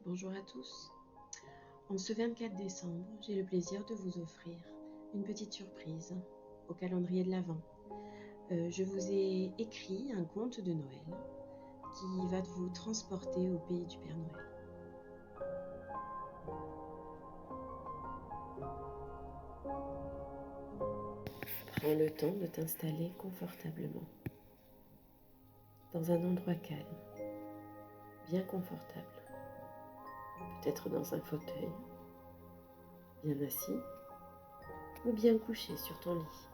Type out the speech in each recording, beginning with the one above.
Bonjour à tous. En ce 24 décembre, j'ai le plaisir de vous offrir une petite surprise au calendrier de l'Avent. Je vous ai écrit un conte de Noël qui va vous transporter au pays du Père Noël. Prends le temps de t'installer confortablement dans un endroit calme, bien confortable. Peut-être dans un fauteuil, bien assis ou bien couché sur ton lit.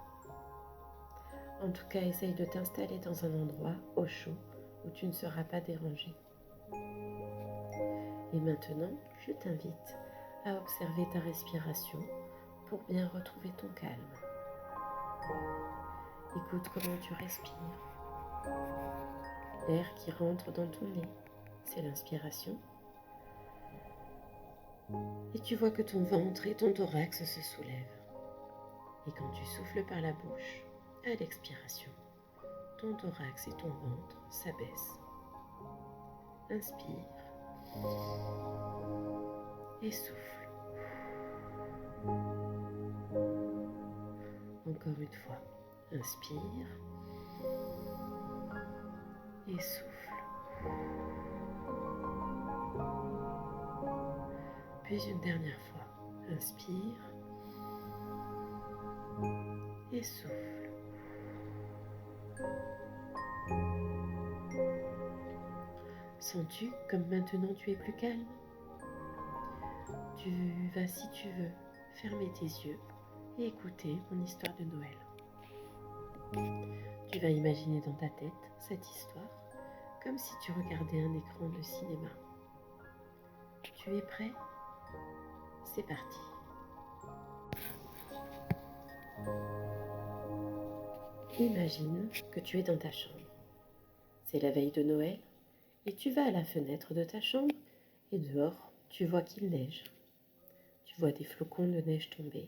En tout cas, essaye de t'installer dans un endroit au chaud où tu ne seras pas dérangé. Et maintenant, je t'invite à observer ta respiration pour bien retrouver ton calme. Écoute comment tu respires. L'air qui rentre dans ton nez, c'est l'inspiration. Et tu vois que ton ventre et ton thorax se soulèvent. Et quand tu souffles par la bouche, à l'expiration, ton thorax et ton ventre s'abaissent. Inspire et souffle. Encore une fois, inspire et souffle. Puis une dernière fois, inspire et souffle. Sens-tu comme maintenant tu es plus calme? Tu vas, si tu veux, fermer tes yeux et écouter mon histoire de Noël. Tu vas imaginer dans ta tête cette histoire comme si tu regardais un écran de cinéma. Tu es prêt? C'est parti. Imagine que tu es dans ta chambre. C'est la veille de Noël et tu vas à la fenêtre de ta chambre et dehors, tu vois qu'il neige. Tu vois des flocons de neige tomber.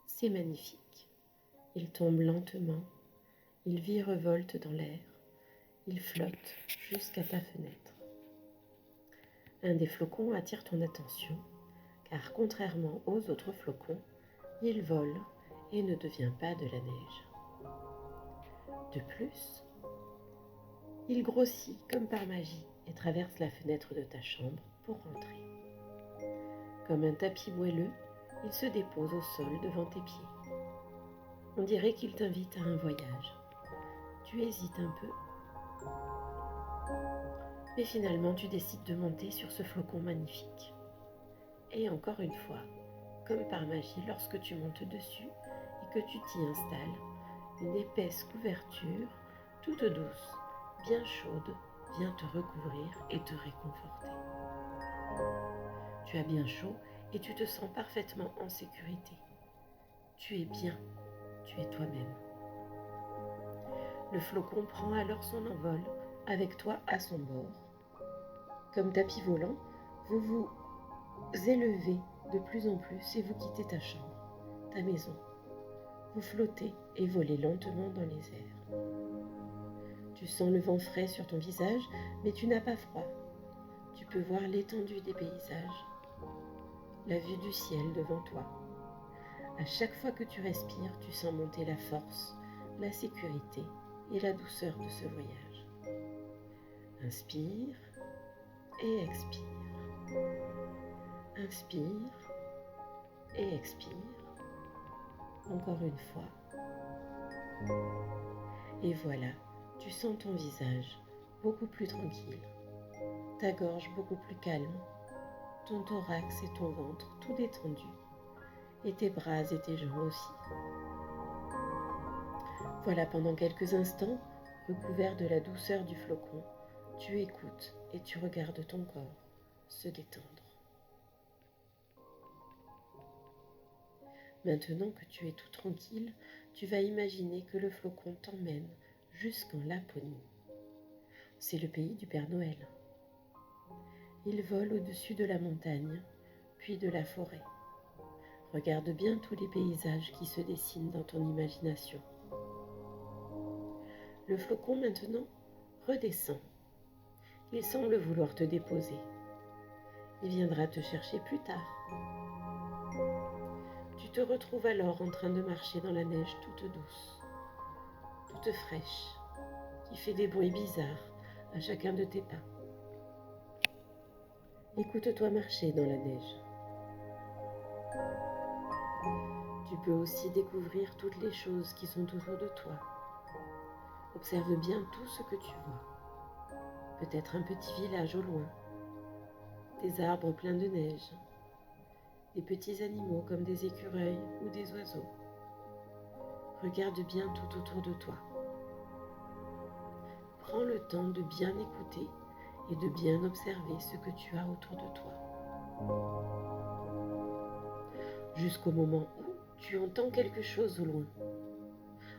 C'est magnifique. Ils tombent lentement. Ils virevoltent dans l'air. Ils flottent jusqu'à ta fenêtre. Un des flocons attire ton attention, car contrairement aux autres flocons, il vole et ne devient pas de la neige. De plus, il grossit comme par magie et traverse la fenêtre de ta chambre pour rentrer. Comme un tapis moelleux, il se dépose au sol devant tes pieds. On dirait qu'il t'invite à un voyage. Tu hésites un peu, mais finalement tu décides de monter sur ce flocon magnifique. Et encore une fois, comme par magie, lorsque tu montes dessus et que tu t'y installes, une épaisse couverture, toute douce, bien chaude, vient te recouvrir et te réconforter. Tu as bien chaud et tu te sens parfaitement en sécurité. Tu es bien, tu es toi-même. Le flocon prend alors son envol avec toi à son bord. Comme tapis volant, vous vous élevez de plus en plus et vous quittez ta chambre, ta maison. Vous flottez et volez lentement dans les airs. Tu sens le vent frais sur ton visage, mais tu n'as pas froid. Tu peux voir l'étendue des paysages, la vue du ciel devant toi. À chaque fois que tu respires, tu sens monter la force, la sécurité et la douceur de ce voyage. Inspire et expire. Inspire et expire. Encore une fois. Et voilà, tu sens ton visage beaucoup plus tranquille, ta gorge beaucoup plus calme, ton thorax et ton ventre tout détendus, et tes bras et tes jambes aussi. Voilà, pendant quelques instants, recouvert de la douceur du flocon, tu écoutes et tu regardes ton corps se détendre. Maintenant que tu es tout tranquille, tu vas imaginer que le flocon t'emmène jusqu'en Laponie. C'est le pays du Père Noël. Il vole au-dessus de la montagne, puis de la forêt. Regarde bien tous les paysages qui se dessinent dans ton imagination. Le flocon maintenant redescend. Il semble vouloir te déposer. Il viendra te chercher plus tard. Tu te retrouves alors en train de marcher dans la neige toute douce, toute fraîche, qui fait des bruits bizarres à chacun de tes pas. Écoute-toi marcher dans la neige. Tu peux aussi découvrir toutes les choses qui sont autour de toi. Observe bien tout ce que tu vois. Peut-être un petit village au loin, des arbres pleins de neige, des petits animaux comme des écureuils ou des oiseaux. Regarde bien tout autour de toi. Prends le temps de bien écouter et de bien observer ce que tu as autour de toi. Jusqu'au moment où tu entends quelque chose au loin.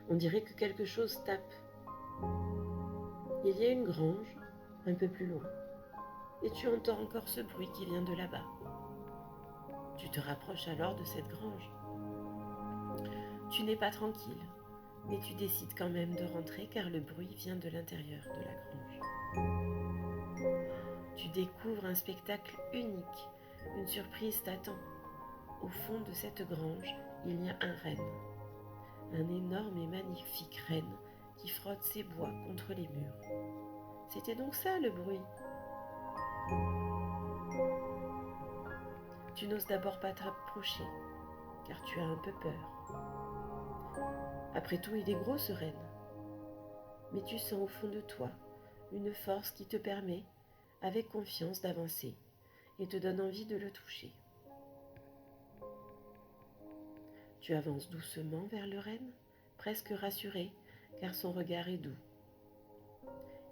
On dirait que quelque chose tape. Il y a une grange un peu plus loin et tu entends encore ce bruit qui vient de là-bas. Tu te rapproches alors de cette grange. Tu n'es pas tranquille, mais tu décides quand même de rentrer car le bruit vient de l'intérieur de la grange. Tu découvres un spectacle unique, une surprise t'attend. Au fond de cette grange, il y a un renne, un énorme et magnifique renne qui frotte ses bois contre les murs. C'était donc ça le bruit. Tu n'oses d'abord pas t'approcher, car tu as un peu peur. Après tout, il est gros ce renne. Mais tu sens au fond de toi une force qui te permet, avec confiance, d'avancer et te donne envie de le toucher. Tu avances doucement vers le renne, presque rassuré, car son regard est doux.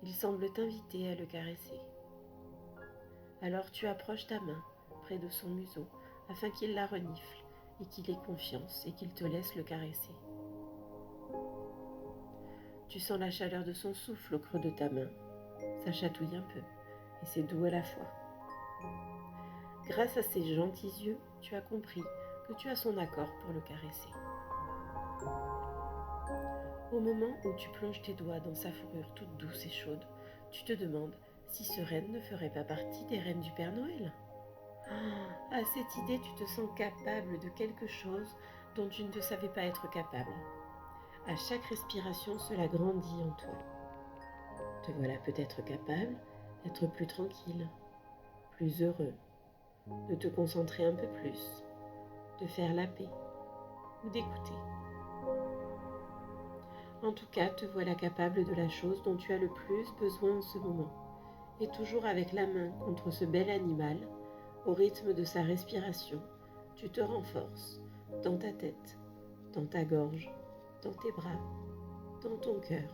Il semble t'inviter à le caresser. Alors tu approches ta main près de son museau afin qu'il la renifle et qu'il ait confiance et qu'il te laisse le caresser. Tu sens la chaleur de son souffle au creux de ta main. Ça chatouille un peu et c'est doux à la fois. Grâce à ses gentils yeux, tu as compris que tu as son accord pour le caresser. Au moment où tu plonges tes doigts dans sa fourrure toute douce et chaude, tu te demandes si ce renne ne ferait pas partie des rennes du Père Noël. À cette idée, tu te sens capable de quelque chose dont tu ne te savais pas être capable. À chaque respiration, cela grandit en toi. Te voilà peut-être capable d'être plus tranquille, plus heureux, de te concentrer un peu plus, de faire la paix ou d'écouter. En tout cas, te voilà capable de la chose dont tu as le plus besoin en ce moment, et toujours avec la main contre ce bel animal, au rythme de sa respiration, tu te renforces dans ta tête, dans ta gorge, dans tes bras, dans ton cœur,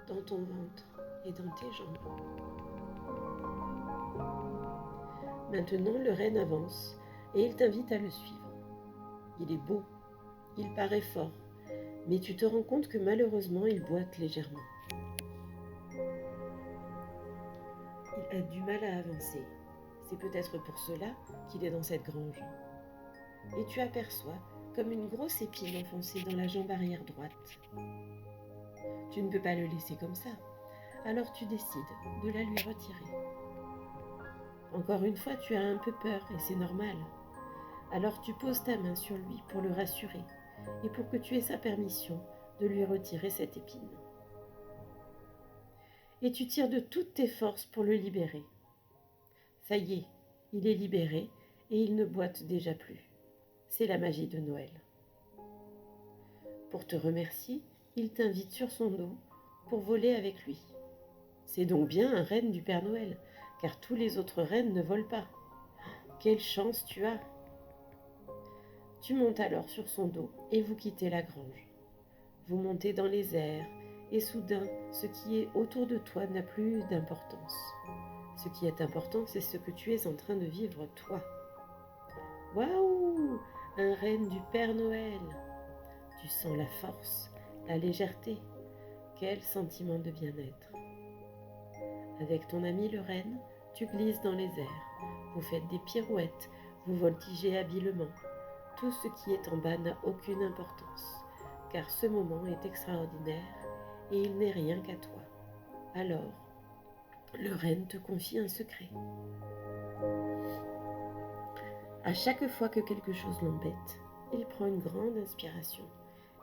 dans ton ventre et dans tes jambes. Maintenant, le renne avance et il t'invite à le suivre. Il est beau, il paraît fort, mais tu te rends compte que malheureusement, il boite légèrement. Il a du mal à avancer. C'est peut-être pour cela qu'il est dans cette grange. Et tu aperçois comme une grosse épine enfoncée dans la jambe arrière droite. Tu ne peux pas le laisser comme ça, alors tu décides de la lui retirer. Encore une fois, tu as un peu peur et c'est normal. Alors tu poses ta main sur lui pour le rassurer et pour que tu aies sa permission de lui retirer cette épine. Et tu tires de toutes tes forces pour le libérer. Ça y est, il est libéré et il ne boite déjà plus. C'est la magie de Noël. Pour te remercier, il t'invite sur son dos pour voler avec lui. C'est donc bien un renne du Père Noël, car tous les autres rennes ne volent pas. Quelle chance tu as! Tu montes alors sur son dos et vous quittez la grange. Vous montez dans les airs et soudain, ce qui est autour de toi n'a plus d'importance. Ce qui est important, c'est ce que tu es en train de vivre toi. Waouh! Un renne du Père Noël! Tu sens la force, la légèreté. Quel sentiment de bien-être! Avec ton ami le renne, tu glisses dans les airs. Vous faites des pirouettes, vous voltigez habilement. Tout ce qui est en bas n'a aucune importance, car ce moment est extraordinaire et il n'est rien qu'à toi. Alors, le renne te confie un secret. À chaque fois que quelque chose l'embête, il prend une grande inspiration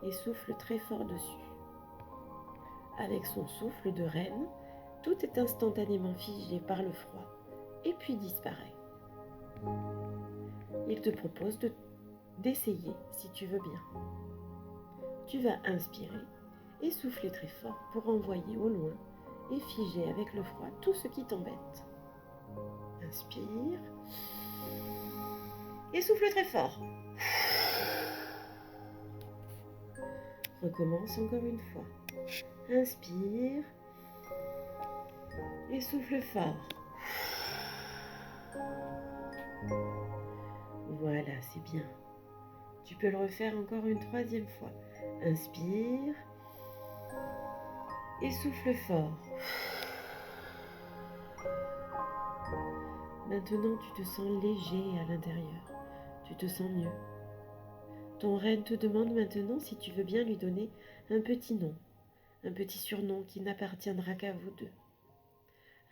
et souffle très fort dessus. Avec son souffle de reine, tout est instantanément figé par le froid et puis disparaît. Il te propose d'essayer si tu veux bien. Tu vas inspirer et souffler très fort pour envoyer au loin et figer avec le froid tout ce qui t'embête. Inspire et souffle très fort. Recommence encore une fois. Inspire et souffle fort. Voilà, c'est bien. Tu peux le refaire encore une troisième fois. Inspire et souffle fort. Maintenant, tu te sens léger à l'intérieur. Tu te sens mieux. Ton reine te demande maintenant si tu veux bien lui donner un petit nom, un petit surnom qui n'appartiendra qu'à vous deux.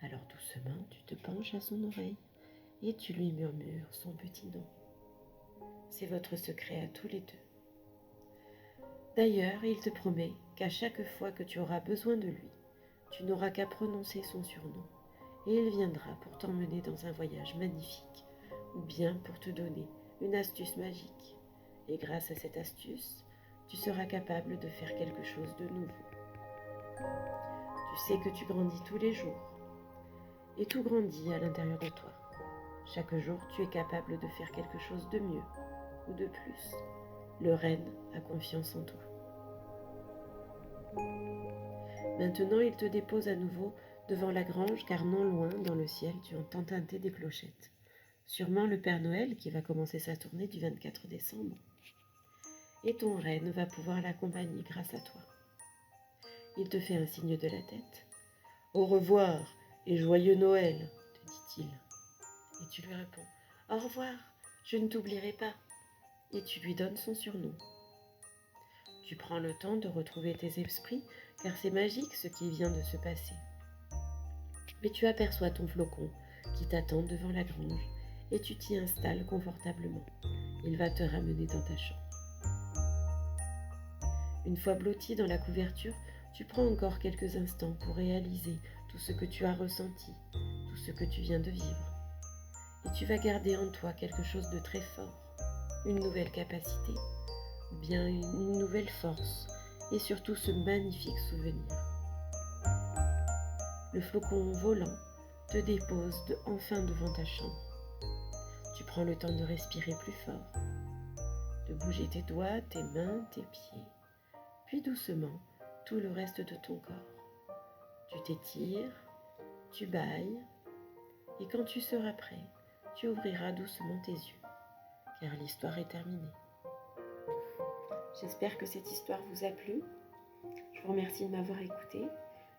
Alors doucement, tu te penches à son oreille et tu lui murmures son petit nom. C'est votre secret à tous les deux. D'ailleurs, il te promet qu'à chaque fois que tu auras besoin de lui, tu n'auras qu'à prononcer son surnom et il viendra pour t'emmener dans un voyage magnifique ou bien pour te donner une astuce magique. Et grâce à cette astuce, tu seras capable de faire quelque chose de nouveau. Tu sais que tu grandis tous les jours et tout grandit à l'intérieur de toi. Chaque jour, tu es capable de faire quelque chose de mieux ou de plus. Le reine a confiance en toi. Maintenant, il te dépose à nouveau devant la grange, car non loin, dans le ciel, tu entends tinter des clochettes. Sûrement le Père Noël qui va commencer sa tournée du 24 décembre. Et ton reine va pouvoir l'accompagner grâce à toi. Il te fait un signe de la tête. Au revoir et joyeux Noël, te dit-il. Et tu lui réponds, au revoir, je ne t'oublierai pas. Et tu lui donnes son surnom. Tu prends le temps de retrouver tes esprits, car c'est magique ce qui vient de se passer. Mais tu aperçois ton flocon qui t'attend devant la grange et tu t'y installes confortablement. Il va te ramener dans ta chambre. Une fois blotti dans la couverture, tu prends encore quelques instants pour réaliser tout ce que tu as ressenti, tout ce que tu viens de vivre. Et tu vas garder en toi quelque chose de très fort, une nouvelle capacité, ou bien une nouvelle force, et surtout ce magnifique souvenir. Le flocon volant te dépose enfin devant ta chambre. Tu prends le temps de respirer plus fort, de bouger tes doigts, tes mains, tes pieds, puis doucement tout le reste de ton corps. Tu t'étires, tu bâilles, et quand tu seras prêt, tu ouvriras doucement tes yeux, car l'histoire est terminée. J'espère que cette histoire vous a plu. Je vous remercie de m'avoir écouté.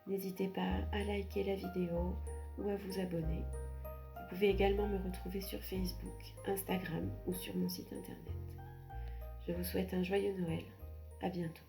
N'hésitez pas à liker la vidéo ou à vous abonner. Vous pouvez également me retrouver sur Facebook, Instagram ou sur mon site internet. Je vous souhaite un joyeux Noël. À bientôt.